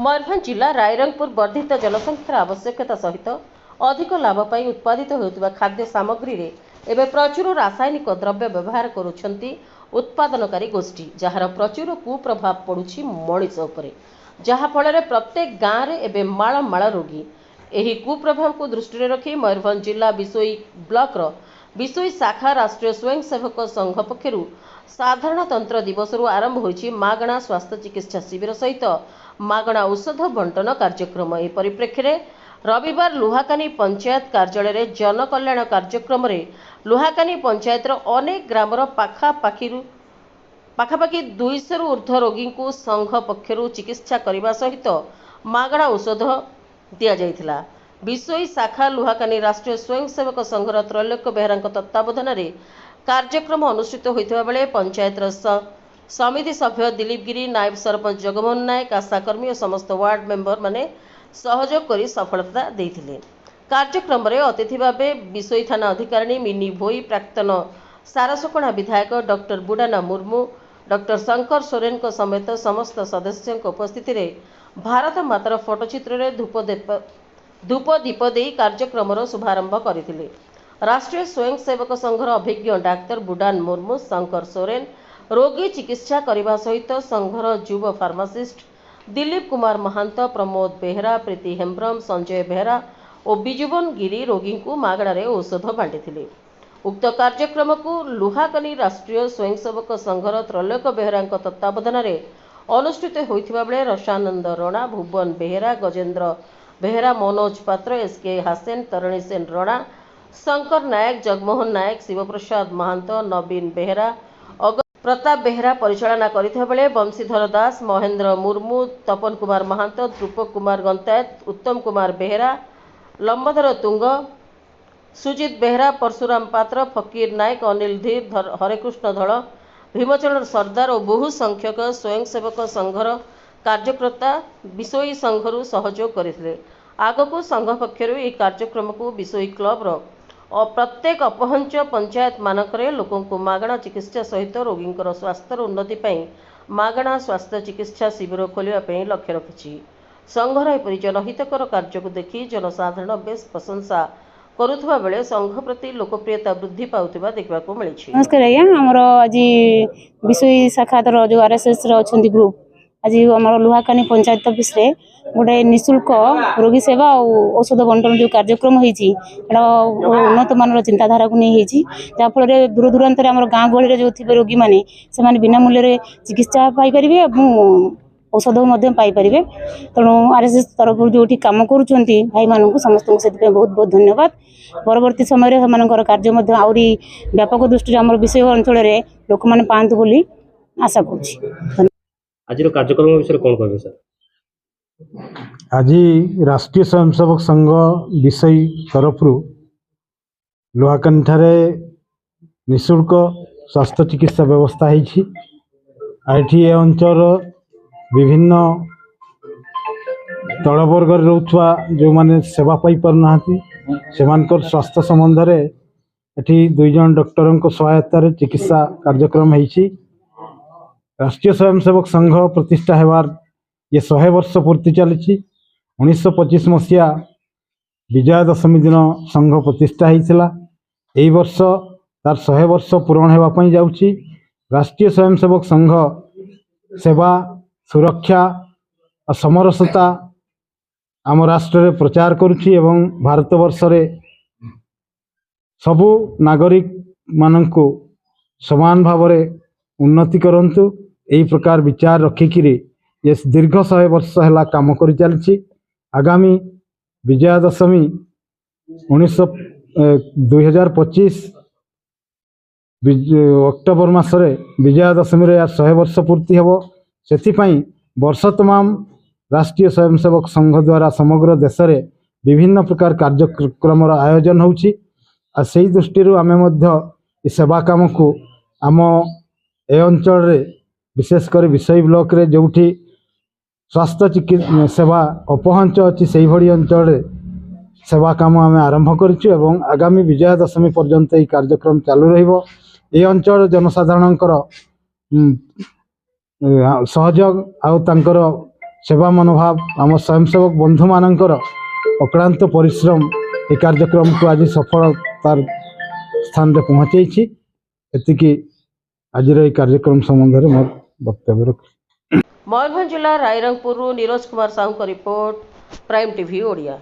मयूरभंज जिला रायरंगपुर वर्धित जनसंख्यार आवश्यकता सहित अधिक लाभ पाई उत्पादित होता खाद्य सामग्री रे एवं प्रचुर रासायनिक द्रव्य व्यवहार करुछंती उत्पादनकारी गोष्ठी जार प्रचुर कुप्रभाव पड़ुछि मनीष उपरे जहाँ फल प्रत्येक गाँव में एवं माଳ माଳ रोगी यही कुप्रभाव को दृष्टि रखी मयूरभंज जिला बिशोई ब्लॉक बिशोई शाखा राष्ट्रीय स्वयंसेवक संघ पक्षरु साधारणतंत्र दिवस आरंभ होइछि मागणा स्वास्थ्य चिकित्सा शिविर सहित मागणा औषध बंटन कार्यक्रम। एह परिप्रेक्षी में रविवार लुहाकानी पंचायत कार्यालय जनकल्याण कार्यक्रम में लुहाकानी पंचायतर अनेक ग्रामर पाखापाखि 200 ऊर्ध्व रोगी को संघ पक्षरु चिकित्सा करने सहित मागणा औषध दि जाइथिला। बिशोई शाखा लुहाकानी राष्ट्रीय स्वयंसेवक संघर त्रैलोक्य बेहरा तत्वावधान में कार्यक्रम अनुष्ठित होता बेले पंचायतर समिति सभ्य दिलीप गिरी, नायब सरपंच जगमोहन नायक, आशाकर्मी और समस्त वार्ड मेंबर माने सहयोग कर सफलता देथिले। कार्यक्रम में अतिथि भावे बिशोई थाना अधिकारी मिनी भोई, प्राक्तन सारसकोणा विधायक डॉक्टर बुडाना मुर्मू, डॉक्टर शंकर सोरेन को समेत समस्त सदस्यों उपस्थिति रे भारत मातार फोटोचित्र धूप दीप दे कार्यक्रम शुभारंभ करथिले। राष्ट्रीय स्वयंसेवक संघर अभिज्ञ डाक्तर बुडान मुर्मू, शंकर सोरेन रोगी चिकित्सा करने सहित संघर युव फार्मासिस्ट दिलीप कुमार महांत, प्रमोद बेहरा, प्रीति हेम्ब्रम, संजय बेहरा और बिजुबन गिरी रोगी को मागणारे औषध बांटी। उक्त कार्यक्रम को लुहाकानी राष्ट्रीय स्वयंसेवक संघर त्रैलोक्य बेहरा तत्वावधान में अनुष्ठित होता बेले रसानंद रणा, भुवन बेहरा, गजेन्द्र बेहरा, मनोज पात्र, एसके हासेन, तरणि सेन रणा, शंकर नायक, जगमोहन नायक, शिवप्रसाद महांत, नवीन बेहरा, प्रताप बेहरा परिचालना करथिबा बेले वंशीधर दास, महेंद्र मुर्मू, तपन कुमार महांत, ध्रुपक कुमार गंतायत, उत्तम कुमार बेहरा, लंबोदर तुंग, सुजित बेहरा, परशुराम पात्र, फकीर नायक, अनिल धीर, हरेकृष्ण धल, भीमचरण सरदार और बहु संख्यक स्वयंसेवक संघर कार्यकर्ता बिशोई संघरु सहयोग करथिले। आगको संघ पक्षरु यह कार्यक्रम को बिशोई क्लबर और प्रत्येक अपहंच पंचायत मानकरे लोकों को मागणा चिकित्सा सहित रोगी स्वास्थ्य उन्नति पाई मागणा स्वास्थ्य चिकित्सा शिविर खोलिया लक्ष्य रखिछि। संघर एपरि जनहितकर कार्य को देखि जनसाधारण बेस प्रशंसा करुवा बेले संघ प्रति लोकप्रियता वृद्धि पाउथिबा देखबाको मिलिछि। नमस्कार आज्ञा, हमर आज बिशोई शाखा जो आरएसएस अच्छी ग्रुप आज आम लुहाकानी पंचायत ऑफिस रे गोटे निःशुल्क रोगी सेवा और औषध बंटन जो कार्यक्रम होती उन्नत मानर चिंताधारा को नहीं जहाँफल दूर दूरांत आम गाँ गहली जो थे रोगी मैंने से बिना मूल्य चिकित्सा पाइपर औषध पाइपर। तेणु आरएसएस तरफ जो कम कर भाई मान समस्त से बहुत बहुत धन्यवाद। परवर्ती समय कार्य आहरी व्यापक दृष्टि आम विषय अंचल लोक मैंने पातु बोली आशा कर। आज कार्यक्रम विषय कौन कहबे सर? आज राष्ट्रीय स्वयंसेवक संघ बिशोई तरफ लुहाकानी ठारे निःशुल्क स्वास्थ्य चिकित्सा व्यवस्था होती। अंचल विभिन्न तलवर्ग रोचुआ जो माने सेवा पाई पारना से स्वास्थ्य संबंध में एटी 2 जन डॉक्टर सहायतार चिकित्सा कार्यक्रम होती। राष्ट्रीय स्वयंसेवक संघ प्रतिष्ठा हेबार ये 100 वर्ष पूर्ति चली। 1925 मसीहा विजया दशमी दिन संघ प्रतिष्ठा होता। यही वर्ष तार 100 वर्ष पूरण होगापी जाऊँगी। राष्ट्रीय स्वयंसेवक संघ सेवा, सुरक्षा और समरसता आम राष्ट्र में प्रचार करुच्ची एवं भारत वर्ष रे सबु नागरिक मानक समान भाव में उन्नति करंतु यही प्रकार विचार रखिकी ये दीर्घ 100 वर्ष है काम कर चली। आगामी विजया दशमी 2025 अक्टोबर मासरे विजया दशमी 100 वर्ष पूर्ति हेब। से वर्ष तमाम राष्ट्रीय स्वयंसेवक संघ द्वारा समग्र देश में विभिन्न प्रकार कार्यक्रम आयोजन होउछि। आ से दृष्टि आमे सेवा काम को आम ए अंचल रे विशेषकर बिशोई ब्लॉक रे जोठी स्वास्थ्य चिकित्सा सेवा अपहंच अच्छी से भली अंचल रे सेवा काम आम आरंभ करिछु एवं आगामी विजया दशमी पर्यंत यह कार्यक्रम चालू रहिबो। ए अंचल जनसाधारणकर सहयोग आउ तांकर सेवा मनोभाव आम स्वयंसेवक बंधु मानकर अक्लांत परिश्रम ये कार्यक्रम को आज सफलतार स्थान रे पहुँचे एतिकी आज कार्यक्रम संबंध में मोर वक्तव्य रख। मयूरभंज जिला रायरंगपुर नीरज कुमार साहू का रिपोर्ट, प्राइम टीवी ओडिया।